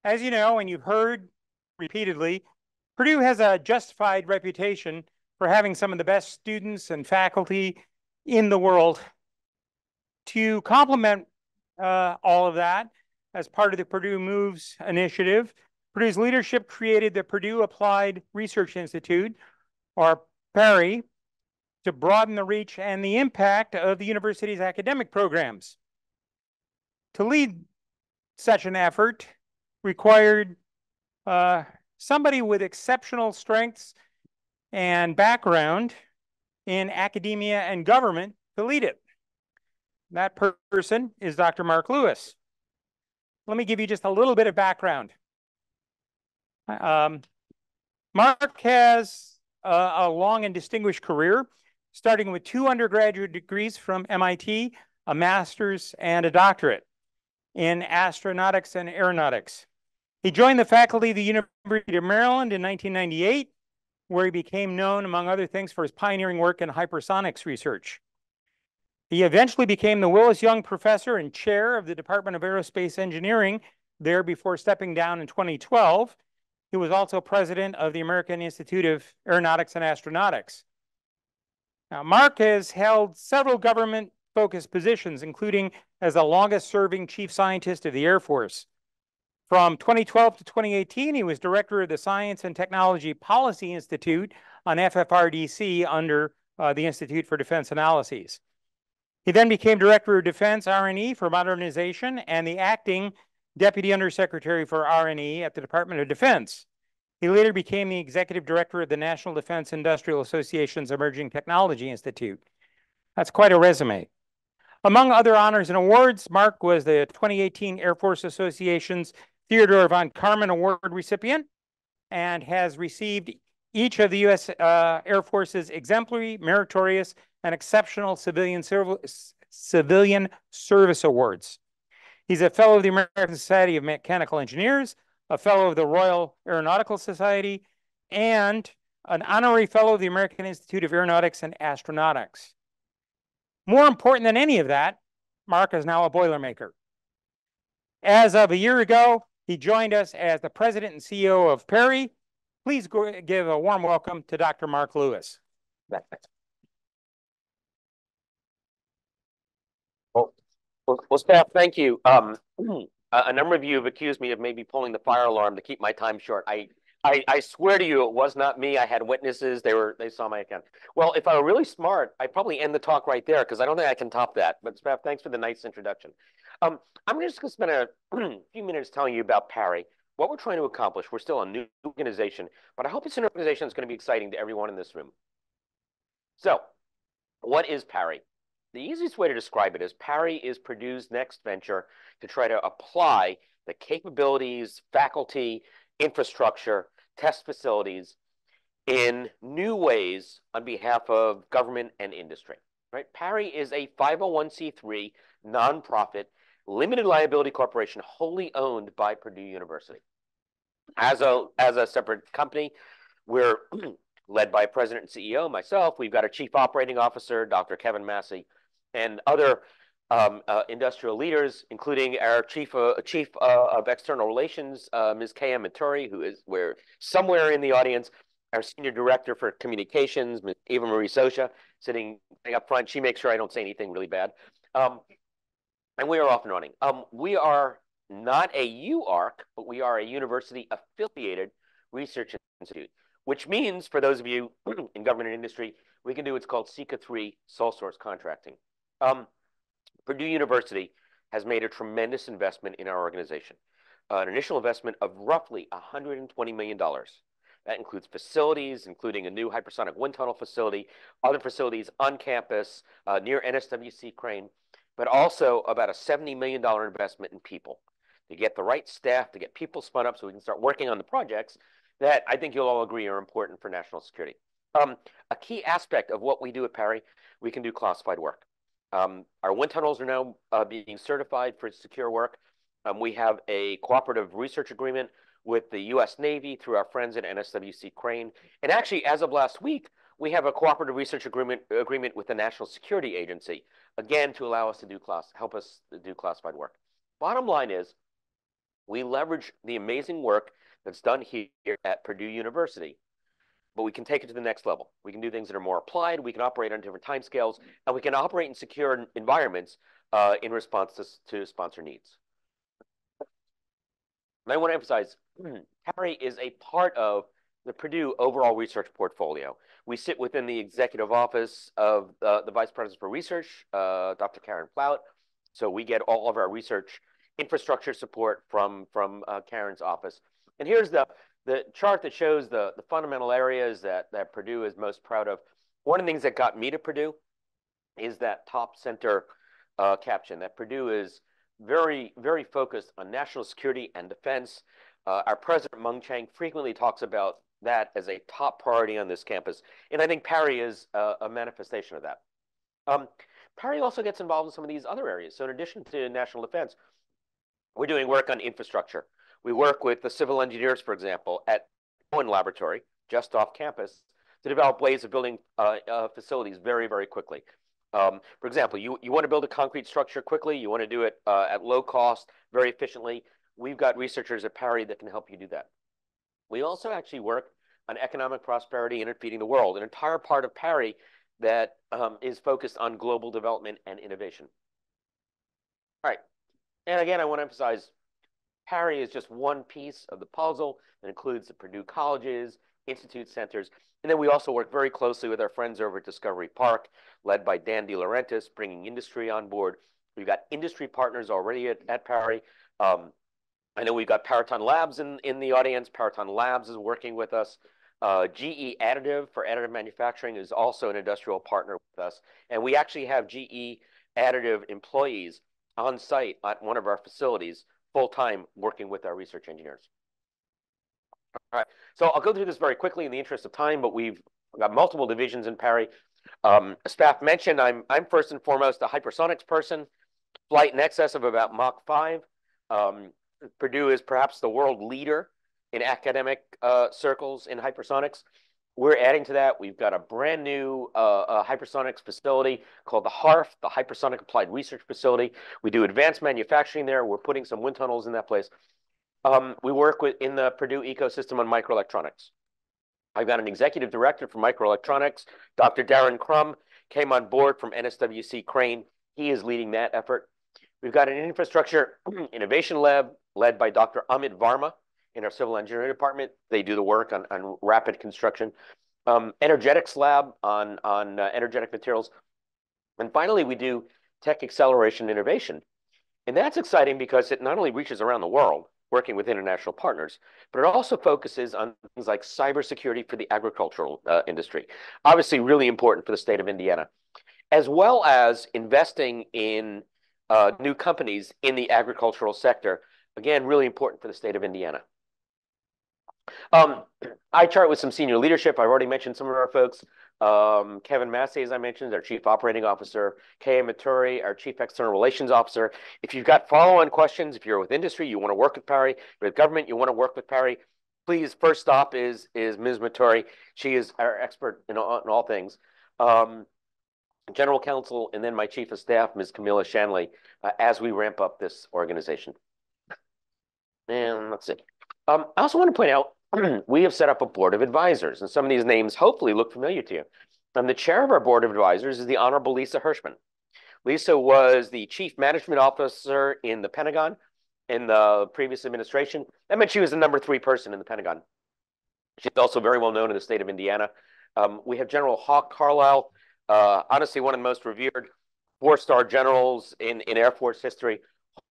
As you know, and you've heard repeatedly, Purdue has a justified reputation for having some of the best students and faculty in the world. To complement all of that, as part of the Purdue Moves initiative, Purdue's leadership created the Purdue Applied Research Institute, or PARI, to broaden the reach and the impact of the university's academic programs. To lead such an effort required somebody with exceptional strengths and background in academia and government to lead it. That person is Dr. Mark Lewis. Let me give you just a little bit of background. Mark has a long and distinguished career, starting with 2 undergraduate degrees from MIT, a master's and a doctorate in astronautics and aeronautics. He joined the faculty of the University of Maryland in 1998, where he became known, among other things, for his pioneering work in hypersonics research. He eventually became the Willis Young Professor and Chair of the Department of Aerospace Engineering there before stepping down in 2012. He was also President of the American Institute of Aeronautics and Astronautics. Now, Mark has held several government-focused positions, including as the longest-serving Chief Scientist of the Air Force. From 2012 to 2018, he was Director of the Science and Technology Policy Institute on FFRDC under the Institute for Defense Analyses. He then became Director of Defense R&E for Modernization and the acting Deputy Undersecretary for R&E at the Department of Defense. He later became the Executive Director of the National Defense Industrial Association's Emerging Technology Institute. That's quite a resume. Among other honors and awards, Mark was the 2018 Air Force Association's Theodore von Karman Award recipient and has received each of the U.S. Air Force's exemplary, meritorious, and exceptional civilian service awards. He's a fellow of the American Society of Mechanical Engineers, a fellow of the Royal Aeronautical Society, and an honorary fellow of the American Institute of Aeronautics and Astronautics. More important than any of that, Mark is now a Boilermaker. As of a year ago, he joined us as the President and CEO of PARI. Please give a warm welcome to Dr. Mark Lewis. Well, staff, thank you. A number of you have accused me of maybe pulling the fire alarm to keep my time short. I swear to you, it was not me. I had witnesses. They saw my account. Well, if I were really smart, I'd probably end the talk right there because I don't think I can top that. But staff, thanks for the nice introduction. I'm just going to spend a few minutes telling you about PARI, what we're trying to accomplish. We're still a new organization, but I hope it's an organization that's going to be exciting to everyone in this room. So, what is PARI? The easiest way to describe it is PARI is Purdue's next venture to try to apply the capabilities, faculty, infrastructure, test facilities in new ways on behalf of government and industry. Right? PARI is a 501c3 nonprofit limited liability corporation wholly owned by Purdue University. As a separate company, we're led by President and CEO, myself. We've got a Chief Operating Officer, Dr. Kevin Massey, and other industrial leaders, including our Chief of External Relations, Ms. K.M. Maturi, who is somewhere in the audience, our Senior Director for Communications, Ms. Eva Marie Socha, sitting up front. She makes sure I don't say anything really bad. And we are off and running. We are not a UARC, but we are a university-affiliated research institute, which means, for those of you in government and industry, we can do what's called SECA 3 sole source contracting. Purdue University has made a tremendous investment in our organization, an initial investment of roughly $120 million. That includes facilities, including a new hypersonic wind tunnel facility, other facilities on campus near NSWC Crane, but also about a $70 million investment in people to get the right staff, to get people spun up so we can start working on the projects that I think you'll all agree are important for national security. A key aspect of what we do at PARI, we can do classified work. Our wind tunnels are now being certified for secure work. We have a cooperative research agreement with the U.S. Navy through our friends at NSWC Crane. And actually, as of last week, we have a cooperative research agreement with the National Security Agency, again, to allow us to help us do classified work. Bottom line is, We leverage the amazing work that's done here at Purdue University, but we can take it to the next level. We can do things that are more applied. We can operate on different timescales, and we can operate in secure environments in response to sponsor needs. And I want to emphasize, PARI is a part of the Purdue overall research portfolio. We sit within the executive office of the Vice President for Research, Dr. Karen Plout. So we get all of our research infrastructure support from Karen's office. And here's the chart that shows the fundamental areas that Purdue is most proud of. One of the things that got me to Purdue is that top center caption, that Purdue is very, very focused on national security and defense. Our president, Mung Chiang, frequently talks about that as a top priority on this campus. And I think PARI is a manifestation of that. PARI also gets involved in some of these other areas. So in addition to national defense, we're doing work on infrastructure. We work with the civil engineers, for example, at Owen Laboratory, just off campus, to develop ways of building facilities very, very quickly. For example, you want to build a concrete structure quickly. You want to do it at low cost, very efficiently. We've got researchers at PARI that can help you do that. We also actually work on economic prosperity and feeding the world, an entire part of PARI that is focused on global development and innovation. All right. And again, I want to emphasize, PARI is just one piece of the puzzle that includes the Purdue colleges, institute centers, and then we also work very closely with our friends over at Discovery Park, led by Dan DeLaurentis, bringing industry on board. We've got industry partners already at PARI. I know we've got Paraton Labs in the audience. Paraton Labs is working with us. GE Additive for additive manufacturing is also an industrial partner with us. And we actually have GE Additive employees on site at one of our facilities full-time working with our research engineers. All right, so I'll go through this very quickly in the interest of time, but we've got multiple divisions in PARI. Staff mentioned I'm first and foremost a hypersonics person, flight in excess of about Mach 5. Purdue is perhaps the world leader in academic circles in hypersonics. We're adding to that. We've got a brand new hypersonics facility called the HARF, the Hypersonic Applied Research Facility. We do advanced manufacturing there. We're putting some wind tunnels in that place. We work in the Purdue ecosystem on microelectronics. I've got an executive director for microelectronics. Dr. Darren Crum came on board from NSWC Crane. He is leading that effort. We've got an infrastructure innovation lab led by Dr. Amit Varma in our civil engineering department. They do the work on rapid construction. Energetics lab on energetic materials. And finally, we do tech acceleration innovation. And that's exciting because it not only reaches around the world, working with international partners, but it also focuses on things like cybersecurity for the agricultural industry. Obviously, really important for the state of Indiana, as well as investing in new companies in the agricultural sector. Again, really important for the state of Indiana. I chart with some senior leadership. I've already mentioned some of our folks. Kevin Massey, as I mentioned, our Chief Operating Officer. Kay Maturi, our Chief External Relations Officer. If you've got follow-on questions, if you're with industry, you want to work with PARI, if you're with government, you want to work with PARI, please, first stop is Ms. Maturi. She is our expert in all things. General Counsel, and then my Chief of Staff, Ms. Camilla Shanley, as we ramp up this organization. And let's see. I also want to point out, we have set up a board of advisors, and some of these names hopefully look familiar to you. And the chair of our board of advisors is the Honorable Lisa Hirschman. Lisa was the chief management officer in the Pentagon in the previous administration. That meant she was the #3 person in the Pentagon. She's also very well known in the state of Indiana. We have General Hawk Carlisle, honestly one of the most revered 4-star generals in Air Force history.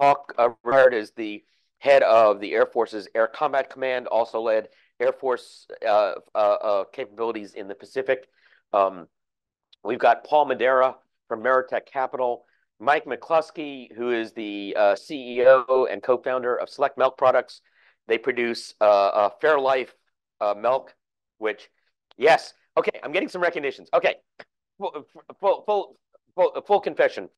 Hawk retired as the head of the Air Force's Air Combat Command, also led Air Force capabilities in the Pacific. We've got Paul Madera from Meritech Capital, Mike McCluskey, who is the CEO and co-founder of Select Milk Products. They produce Fairlife milk, which, yes, okay, I'm getting some recognitions. Okay, full confession.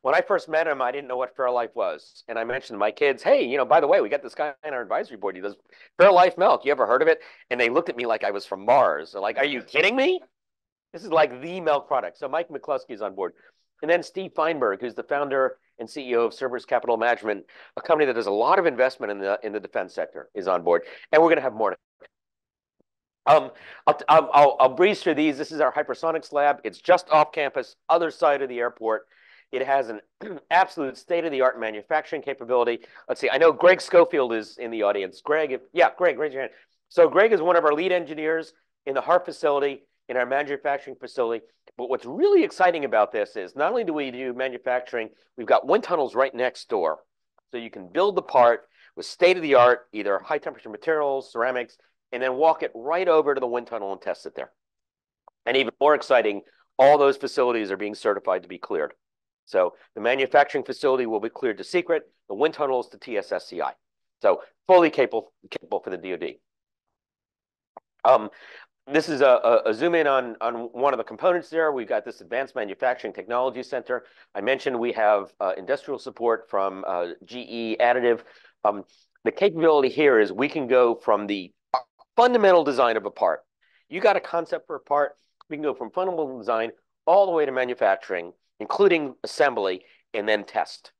When I first met him, I didn't know what Fairlife was. And I mentioned to my kids, hey, you know, by the way, we got this guy on our advisory board. He does Fairlife milk. You ever heard of it? And they looked at me like I was from Mars. They're like, are you kidding me? This is like the milk product. So Mike McCluskey is on board. And then Steve Feinberg, who's the founder and CEO of Cerberus Capital Management, a company that does a lot of investment in the defense sector, is on board, and we're going to have more. I'll breeze through these. This is our hypersonics lab. It's just off campus, other side of the airport. It has an absolute state-of-the-art manufacturing capability. Let's see. I know Greg Schofield is in the audience. Greg, Greg, raise your hand. So Greg is one of our lead engineers in the HARP facility, in our manufacturing facility. But what's really exciting about this is not only do we do manufacturing, we've got wind tunnels right next door. So you can build the part with state-of-the-art, either high-temperature materials, ceramics, and then walk it right over to the wind tunnel and test it there. And even more exciting, all those facilities are being certified to be cleared. So the manufacturing facility will be cleared to secret, the wind tunnels to TSSCI. So fully capable for the DoD. This is a zoom in on one of the components there. We've got this Advanced Manufacturing Technology Center. I mentioned we have industrial support from GE Additive. The capability here is we can go from the fundamental design of a part. You got a concept for a part, we can go from fundamental design all the way to manufacturing, including assembly, and then test.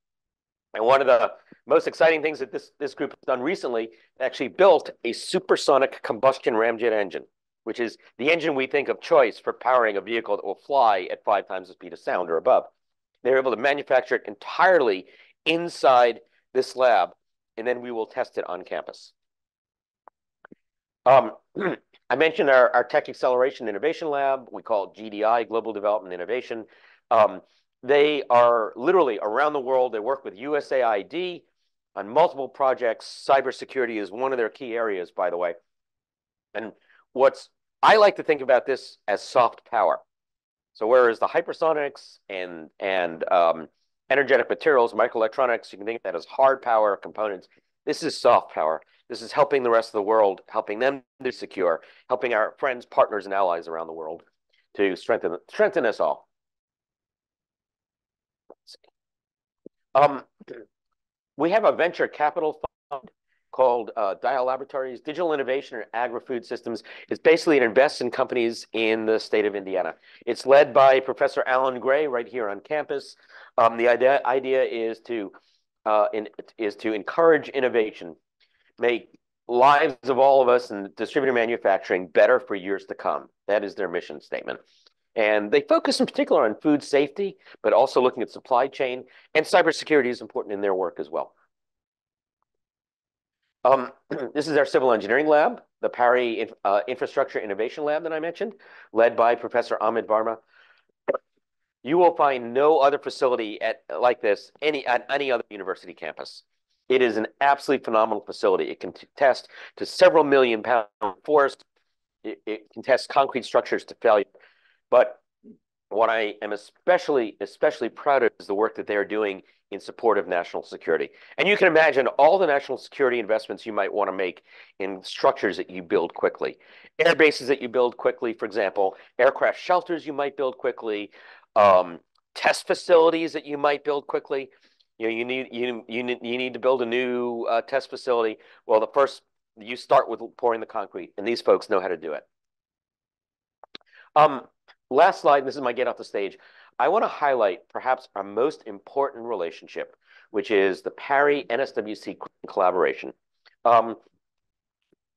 And one of the most exciting things that this group has done recently, actually built a supersonic combustion ramjet engine, which is the engine we think of choice for powering a vehicle that will fly at 5 times the speed of sound or above. They're able to manufacture it entirely inside this lab, and then we will test it on campus. I mentioned our Tech Acceleration Innovation Lab. We call it GDI, Global Development Innovation. They are literally around the world. They work with USAID on multiple projects. Cybersecurity is one of their key areas, by the way. And I like to think about this as soft power. So whereas the hypersonics and energetic materials, microelectronics, you can think of that as hard power components. This is soft power. This is helping the rest of the world, helping them to secure, helping our friends, partners, and allies around the world to strengthen us all. We have a venture capital fund called Dial Laboratories. Digital Innovation and Agri-Food Systems. It's basically it invests in companies in the state of Indiana. It's led by Professor Alan Gray right here on campus. The idea is to encourage innovation, make lives of all of us in distributed manufacturing better for years to come. That is their mission statement. And they focus in particular on food safety, but also looking at supply chain, and cybersecurity is important in their work as well. This is our civil engineering lab, the PARI Infrastructure Innovation Lab that I mentioned, led by Professor Ahmed Varma. You will find no other facility like this at any other university campus. It is an absolutely phenomenal facility. It can test to several million-pound force. It can test concrete structures to failure. But what I am especially proud of is the work that they are doing in support of national security. And you can imagine all the national security investments you might want to make in structures that you build quickly. Air bases that you build quickly, for example, aircraft shelters you might build quickly, test facilities that you might build quickly. You need to build a new test facility. Well, you start with pouring the concrete, and these folks know how to do it. Last slide, this is my get off the stage. I want to highlight perhaps our most important relationship, which is the PARI NSWC collaboration.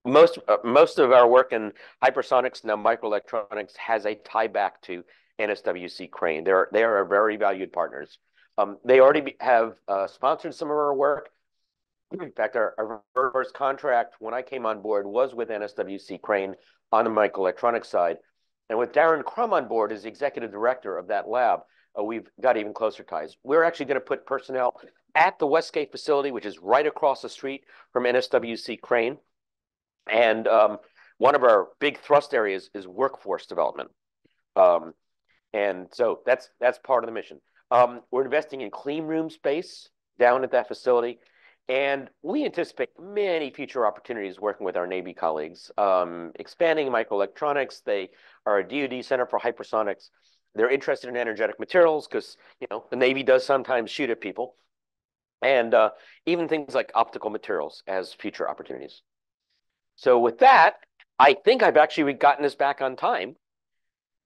Most of our work in hypersonics and microelectronics has a tie back to NSWC Crane. They are our very valued partners. They already have sponsored some of our work. In fact, our first contract when I came on board was with NSWC Crane on the microelectronics side. And with Darren Crum on board as the executive director of that lab, we've got even closer ties. We're actually going to put personnel at the Westgate facility, which is right across the street from NSWC Crane. And one of our big thrust areas is workforce development. And so that's part of the mission. We're investing in clean room space down at that facility. And we anticipate many future opportunities working with our Navy colleagues, expanding microelectronics. They are a DoD Center for Hypersonics. They're interested in energetic materials because, the Navy does sometimes shoot at people. And even things like optical materials as future opportunities. So with that, I think I've actually gotten us back on time.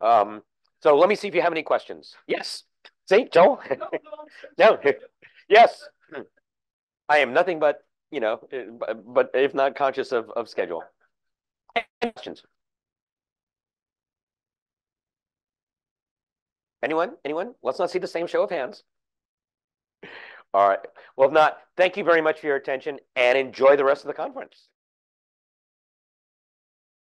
So let me see if you have any questions. Yes. See, Joel? No. Yes, I am nothing but, but if not conscious of schedule. Any questions? Anyone? Anyone? Let's not see the same show of hands. All right. Well, if not, thank you very much for your attention and enjoy the rest of the conference.